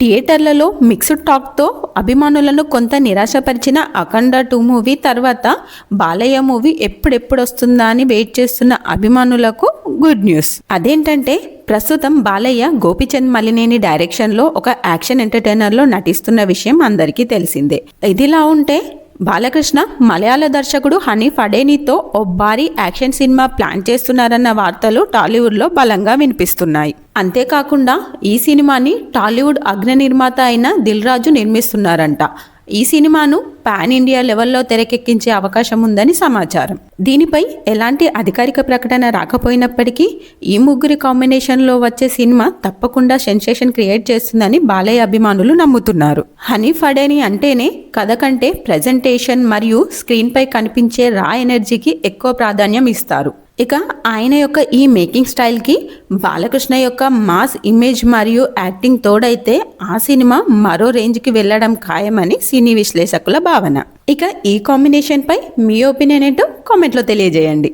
థియేటర్లలో మిక్స్డ్ టాక్తో అభిమానులను కొంత నిరాశపరిచిన అఖండ 2 మూవీ తర్వాత బాలయ్య మూవీ ఎప్పుడెప్పుడు వస్తుందా అని వెయిట్ చేస్తున్న అభిమానులకు గుడ్ న్యూస్. అదేంటంటే ప్రస్తుతం బాలయ్య గోపిచంద్ మలినేని డైరెక్షన్లో ఒక యాక్షన్ ఎంటర్టైనర్లో నటిస్తున్న విషయం అందరికీ తెలిసిందే. ఇదిలా ఉంటే బాలకృష్ణ మలయాళ దర్శకుడు హనీఫ్ అడేనీతో ఓ భారీ యాక్షన్ సినిమా ప్లాన్ చేస్తున్నారన్న వార్తలు టాలీవుడ్లో బలంగా వినిపిస్తున్నాయి. అంతేకాకుండా ఈ సినిమాని టాలీవుడ్ అగ్ర నిర్మాత అయిన దిల్ రాజు నిర్మిస్తున్నారంట. ఈ సినిమాను పాన్ ఇండియా లెవెల్లో తెరకెక్కించే అవకాశం ఉందని సమాచారం. దీనిపై ఎలాంటి అధికారిక ప్రకటన రాకపోయినప్పటికీ ఈ ముగ్గురి కాంబినేషన్లో వచ్చే సినిమా తప్పకుండా సెన్సేషన్ క్రియేట్ చేస్తుందని బాలయ్య అభిమానులు నమ్ముతున్నారు. హనీఫ్ అడేని అంటేనే కథ కంటే ప్రజెంటేషన్ మరియు స్క్రీన్పై కనిపించే రా ఎనర్జీకి ఎక్కువ ప్రాధాన్యం ఇస్తారు. ఇక ఆయన యొక్క ఈ మేకింగ్ స్టైల్కి బాలకృష్ణ యొక్క మాస్ ఇమేజ్ మరియు యాక్టింగ్ తోడైతే ఆ సినిమా మరో రేంజ్కి వెళ్ళడం ఖాయమని సినీ విశ్లేషకుల భావన. ఇక ఈ కాంబినేషన్పై మీ ఒపీనియన్ ఏంటో కామెంట్లో తెలియజేయండి.